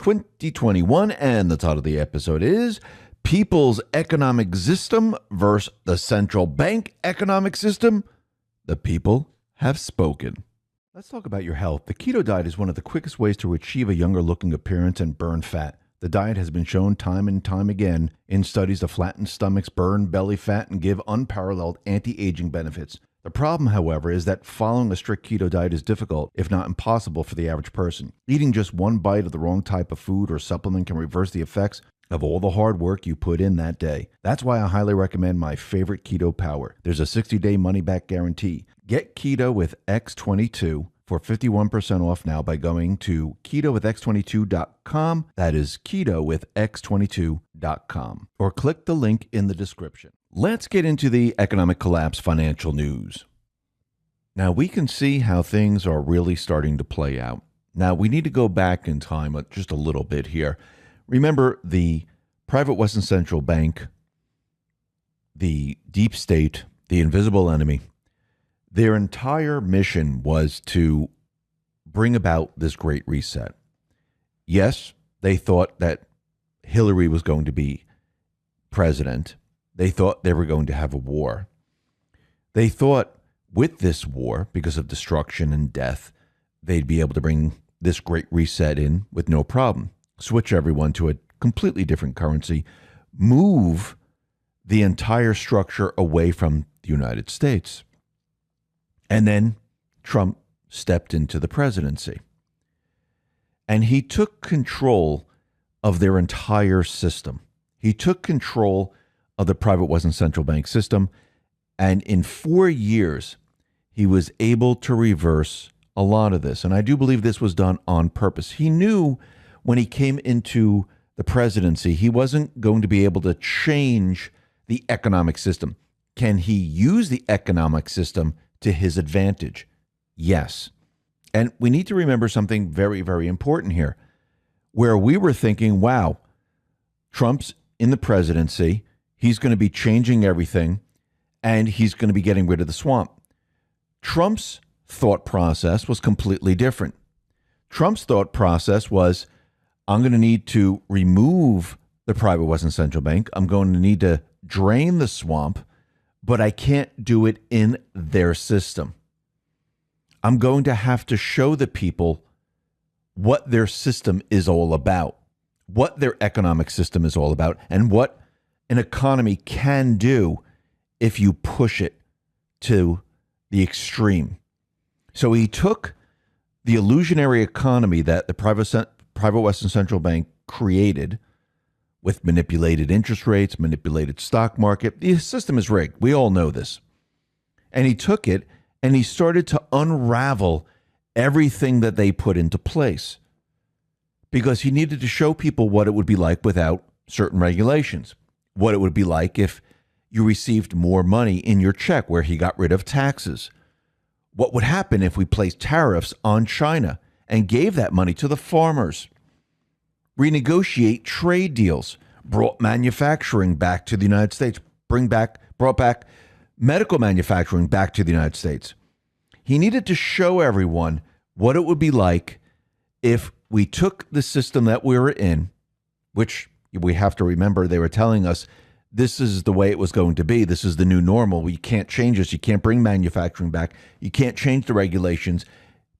2021, and the title of the episode is People's Economic System versus the Central Bank Economic System. The people have spoken. Let's talk about your health. The keto diet is one of the quickest ways to achieve a younger looking appearance and burn fat. The diet has been shown time and time again in studies to flatten stomachs, burn belly fat, and give unparalleled anti-aging benefits. The problem, however, is that following a strict keto diet is difficult, if not impossible, for the average person. Eating just one bite of the wrong type of food or supplement can reverse the effects of all the hard work you put in that day. That's why I highly recommend my favorite Keto Power. There's a 60-day money-back guarantee. Get Keto with X22 for 51% off now by going to keto-with-𝐗𝟐𝟐 That is keto-with-𝐗𝟐𝟐 or click the link in the description. Let's get into the economic collapse financial news. Now, we can see how things are really starting to play out. Now, we need to go back in time just a little bit here. Remember, the private Western Central Bank, the deep state, the invisible enemy, their entire mission was to bring about this great reset. Yes, they thought that Hillary was going to be president. They thought they were going to have a war. They thought with this war, because of destruction and death, they'd be able to bring this great reset in with no problem. Switch everyone to a completely different currency, move the entire structure away from the United States. And then Trump stepped into the presidency. And he took control of their entire system. He took control of the private Western Central Bank system. And in 4 years, he was able to reverse a lot of this. And I do believe this was done on purpose. He knew when he came into the presidency, he wasn't going to be able to change the economic system. Can he use the economic system to his advantage? Yes. And we need to remember something very, very important here, where we were thinking, wow, Trump's in the presidency, he's going to be changing everything, and he's going to be getting rid of the swamp. Trump's thought process was completely different. Trump's thought process was, I'm going to need to remove the private Western Central Bank. I'm going to need to drain the swamp, but I can't do it in their system. I'm going to have to show the people what their system is all about, what their economic system is all about, and what an economy can do if you push it to the extreme. So he took the illusionary economy that the private Western Central Bank created with manipulated interest rates, manipulated stock market. The system is rigged. We all know this. And he took it and he started to unravel everything that they put into place because he needed to show people what it would be like without certain regulations, what it would be like if you received more money in your check, where he got rid of taxes. What would happen if we placed tariffs on China and gave that money to the farmers? Renegotiate trade deals, brought manufacturing back to the United States, brought back medical manufacturing back to the United States. He needed to show everyone what it would be like if we took the system that we were in, which we have to remember they were telling us this is the way it was going to be. This is the new normal. You can't change this. You can't bring manufacturing back. You can't change the regulations.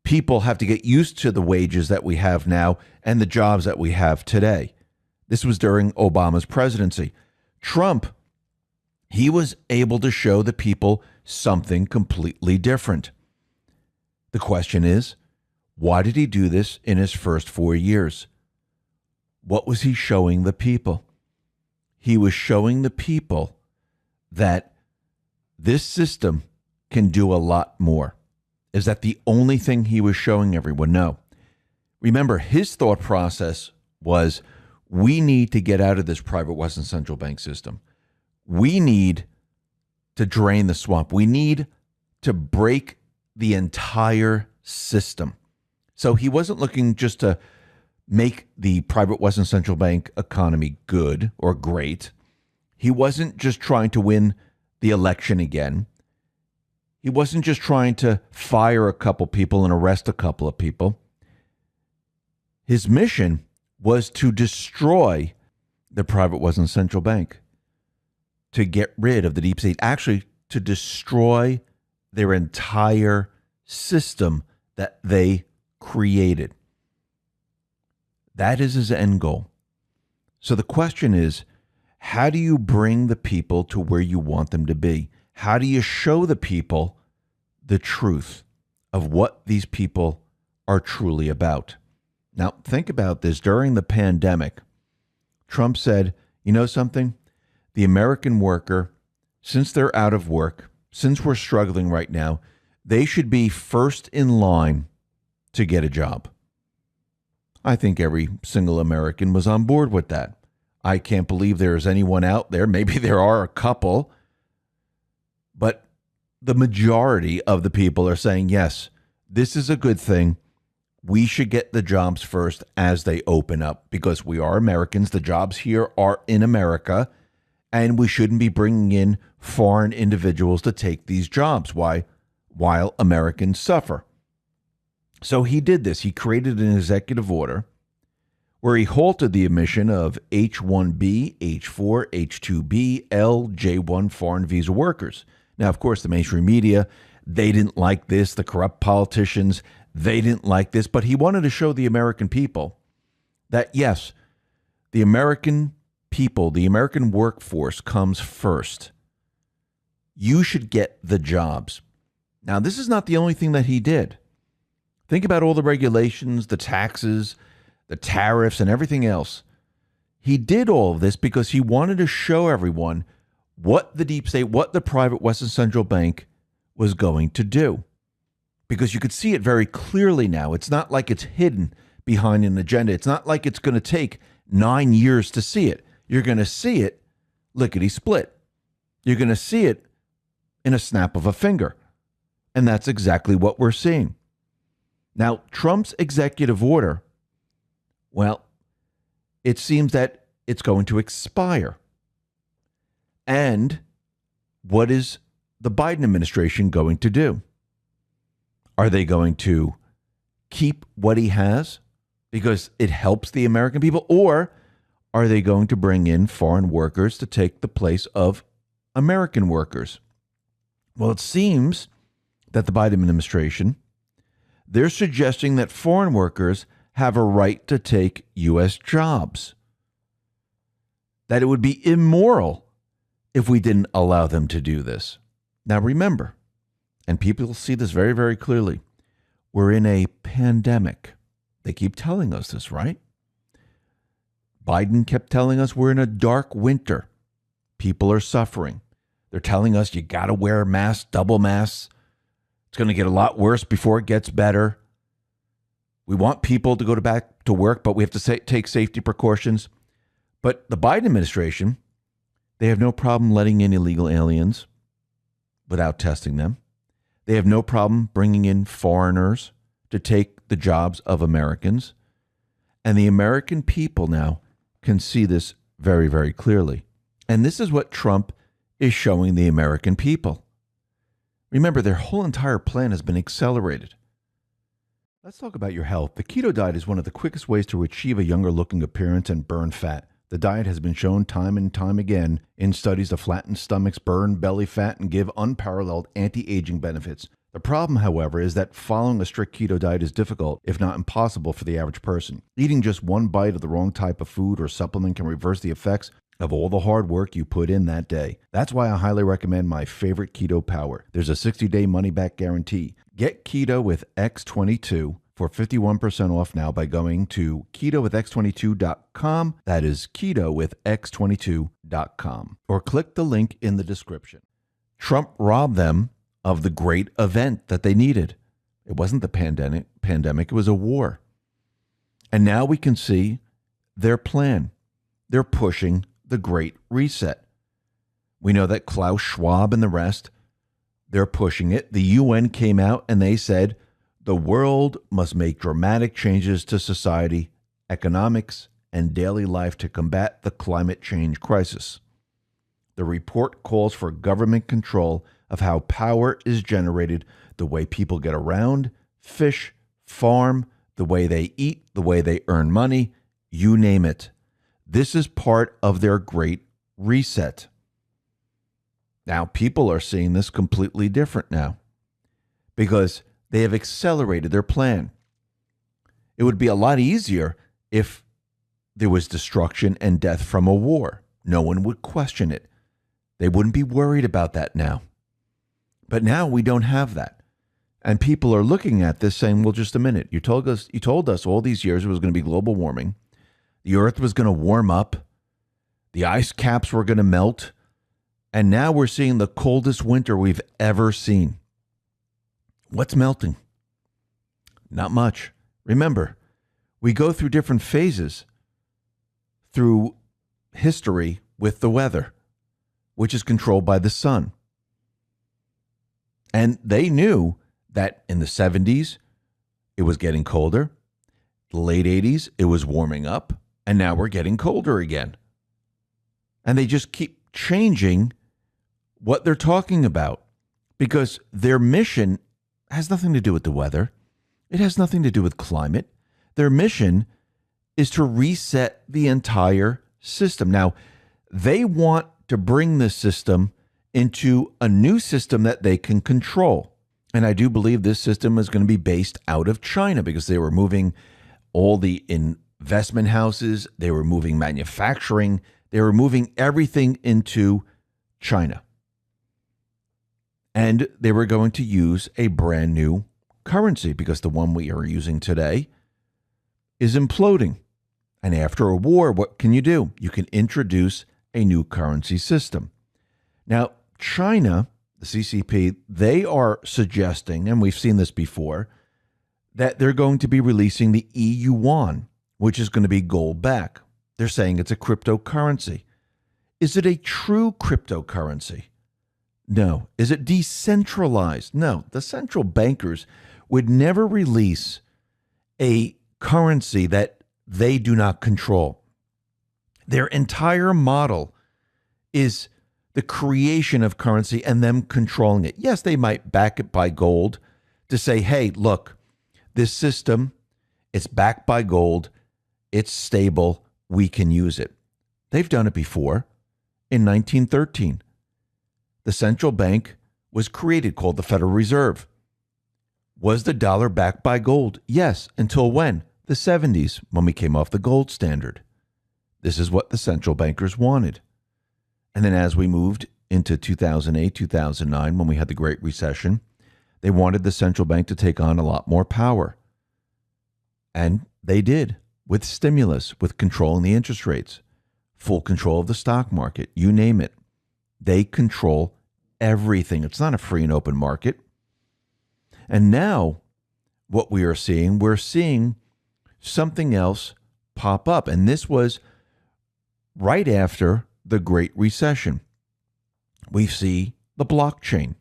People have to get used to the wages that we have now and the jobs that we have today. This was during Obama's presidency. Trump, he was able to show the people something completely different. The question is, why did he do this in his first 4 years? What was he showing the people? He was showing the people that this system can do a lot more. Is that the only thing he was showing everyone? No. Remember, his thought process was, we need to get out of this private Western Central Bank system. We need to drain the swamp. We need to break the entire system. So he wasn't looking just to make the private Western Central Bank economy good or great. He wasn't just trying to win the election again. He wasn't just trying to fire a couple people and arrest a couple of people. His mission was to destroy the private Western Central Bank, to get rid of the deep state, actually to destroy their entire system that they created. That is his end goal. So the question is, how do you bring the people to where you want them to be? How do you show the people the truth of what these people are truly about? Now, think about this. During the pandemic, Trump said, you know something? The American worker, since they're out of work, since we're struggling right now, they should be first in line to get a job. I think every single American was on board with that. I can't believe there is anyone out there, maybe there are a couple, but the majority of the people are saying, yes, this is a good thing. We should get the jobs first as they open up because we are Americans. The jobs here are in America, and we shouldn't be bringing in foreign individuals to take these jobs. Why? While Americans suffer. So he did this. He created an executive order where he halted the emission of H-1B, H-4, H-2B, 𝐗𝟐𝟐 foreign visa workers. Now, of course, the mainstream media, they didn't like this. The corrupt politicians, they didn't like this. But he wanted to show the American people that, yes, the American people, the American workforce comes first. You should get the jobs. Now, this is not the only thing that he did. Think about all the regulations, the taxes, the tariffs, and everything else. He did all of this because he wanted to show everyone what the deep state, what the private Western Central Bank was going to do. Because you could see it very clearly now. It's not like it's hidden behind an agenda. It's not like it's going to take 9 years to see it. You're going to see it lickety-split. You're going to see it in a snap of a finger. And that's exactly what we're seeing. Now, Trump's executive order, well, it seems that it's going to expire. And what is the Biden administration going to do? Are they going to keep what he has because it helps the American people? Or are they going to bring in foreign workers to take the place of American workers? Well, it seems that the Biden administration, they're suggesting that foreign workers have a right to take U.S. jobs. That it would be immoral if we didn't allow them to do this. Now remember, and people see this very, very clearly, we're in a pandemic. They keep telling us this, right? Biden kept telling us we're in a dark winter. People are suffering. They're telling us you got to wear masks, double masks. It's going to get a lot worse before it gets better. We want people to go back to work, but we have to take safety precautions. But the Biden administration, they have no problem letting in illegal aliens without testing them. They have no problem bringing in foreigners to take the jobs of Americans. And the American people now can see this very, very clearly. And this is what Trump is showing the American people. Remember, their whole entire plan has been accelerated. Let's talk about your health. The keto diet is one of the quickest ways to achieve a younger looking appearance and burn fat. The diet has been shown time and time again in studies to flatten stomachs, burn belly fat, and give unparalleled anti-aging benefits. The problem, however, is that following a strict keto diet is difficult, if not impossible, for the average person. Eating just one bite of the wrong type of food or supplement can reverse the effects of all the hard work you put in that day. That's why I highly recommend my favorite Keto Power. There's a 60-day money-back guarantee. Get Keto with X22 for 51% off now by going to ketowithx22.com. That is ketowithx22.com. Or click the link in the description. Trump robbed them of the great event that they needed. It wasn't the pandemic, it was a war. And now we can see their plan. They're pushing the Great Reset. We know that Klaus Schwab and the rest, they're pushing it. The UN came out and they said the world must make dramatic changes to society, economics, and daily life to combat the climate change crisis. The report calls for government control of how power is generated, the way people get around, fish, farm, the way they eat, the way they earn money, you name it. This is part of their great reset. Now, people are seeing this completely different now because they have accelerated their plan. It would be a lot easier if there was destruction and death from a war. No one would question it. They wouldn't be worried about that now. But now we don't have that. And people are looking at this saying, well, just a minute. You told us all these years it was going to be global warming. The earth was going to warm up. The ice caps were going to melt. And now we're seeing the coldest winter we've ever seen. What's melting? Not much. Remember, we go through different phases through history with the weather, which is controlled by the sun. And they knew that in the 70s, it was getting colder. The late 80s, it was warming up. And now we're getting colder again. And they just keep changing what they're talking about because their mission has nothing to do with the weather. It has nothing to do with climate. Their mission is to reset the entire system. Now, they want to bring this system into a new system that they can control. And I do believe this system is going to be based out of China because they were moving all the investment houses. They were moving manufacturing. They were moving everything into China. And they were going to use a brand new currency because the one we are using today is imploding. And after a war, what can you do? You can introduce a new currency system. Now, China, the CCP, they are suggesting, and we've seen this before, that they're going to be releasing the yuan, which is going to be gold back. They're saying it's a cryptocurrency. Is it a true cryptocurrency? No. Is it decentralized? No. The central bankers would never release a currency that they do not control. Their entire model is the creation of currency and them controlling it. Yes, they might back it by gold to say, hey, look, this system, it's backed by gold, it's stable, we can use it. They've done it before. In 1913, the central bank was created called the Federal Reserve. Was the dollar backed by gold? Yes. Until when? The 70s, when we came off the gold standard. This is what the central bankers wanted. And then as we moved into 2008, 2009, when we had the Great Recession, they wanted the central bank to take on a lot more power. And they did, with stimulus, with controlling the interest rates, full control of the stock market, you name it. They control everything. It's not a free and open market. And now what we're seeing something else pop up. And this was right after the Great Recession. We see the blockchain.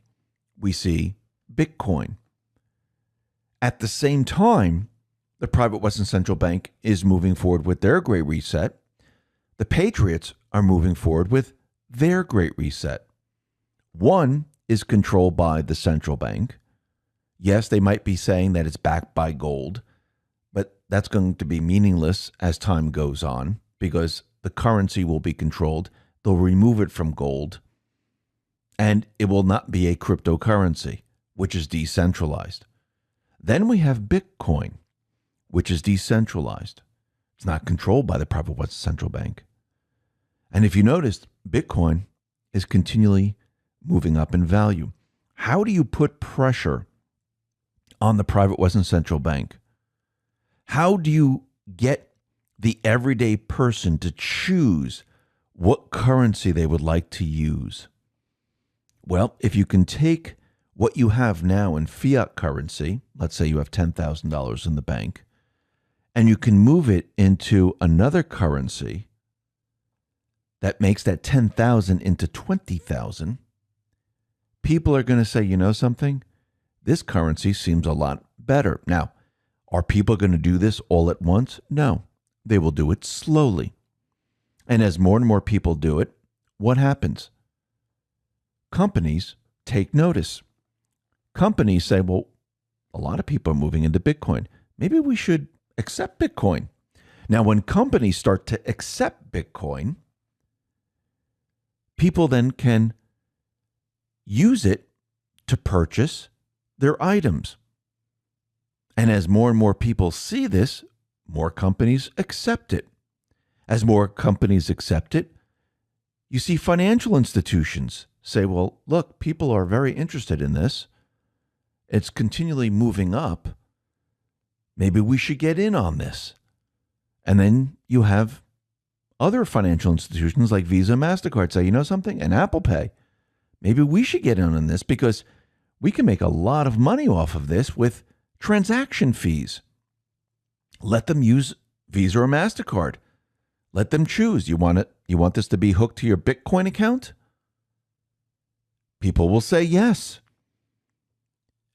We see Bitcoin. At the same time, the private Western Central Bank is moving forward with their Great Reset. The Patriots are moving forward with their Great Reset. One is controlled by the central bank. Yes, they might be saying that it's backed by gold, but that's going to be meaningless as time goes on because the currency will be controlled. They'll remove it from gold, and it will not be a cryptocurrency, which is decentralized. Then we have Bitcoin, which is decentralized. It's not controlled by the private Western Central Bank. And if you noticed, Bitcoin is continually moving up in value. How do you put pressure on the private Western Central Bank? How do you get the everyday person to choose what currency they would like to use? Well, if you can take what you have now in fiat currency, let's say you have $10,000 in the bank, and you can move it into another currency that makes that 10,000 into 20,000, people are going to say, you know something? This currency seems a lot better. Now, are people going to do this all at once? No, they will do it slowly. And as more and more people do it, what happens? Companies take notice. Companies say, well, a lot of people are moving into Bitcoin. Maybe we should accept Bitcoin. Now, when companies start to accept Bitcoin, people then can use it to purchase their items. And as more and more people see this, more companies accept it. As more companies accept it, you see financial institutions say, well, look, people are very interested in this. It's continually moving up. Maybe we should get in on this. And then you have other financial institutions like Visa, MasterCard say, you know something? And Apple Pay, maybe we should get in on this because we can make a lot of money off of this with transaction fees. Let them use Visa or MasterCard. Let them choose. You want this to be hooked to your Bitcoin account? People will say yes.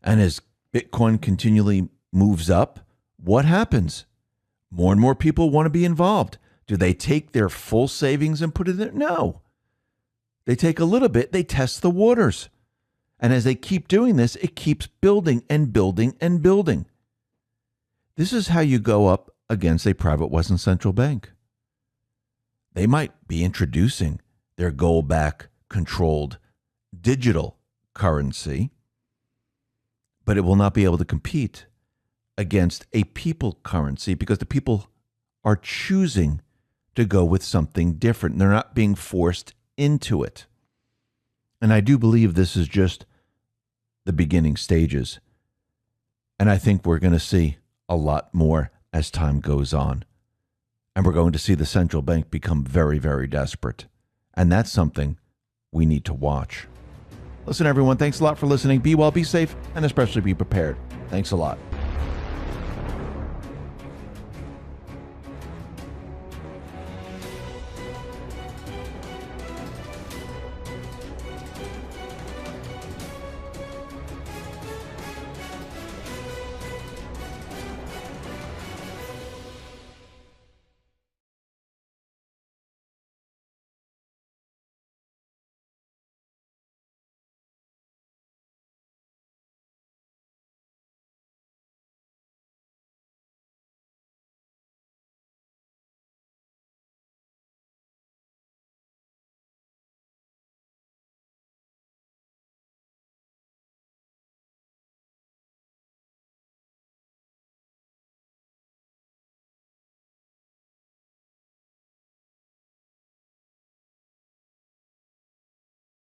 And as Bitcoin continually moves up, what happens? More and more people want to be involved. Do they take their full savings and put it in? No. They take a little bit, they test the waters. And as they keep doing this, it keeps building and building and building. This is how you go up against a private Western central bank. They might be introducing their gold-backed controlled digital currency, but it will not be able to compete against a people currency because the people are choosing to go with something different. They're not being forced into it. And I do believe this is just the beginning stages. And I think we're going to see a lot more as time goes on. And we're going to see the central bank become very, very desperate. And that's something we need to watch. Listen, everyone, thanks a lot for listening. Be well, be safe, and especially be prepared. Thanks a lot.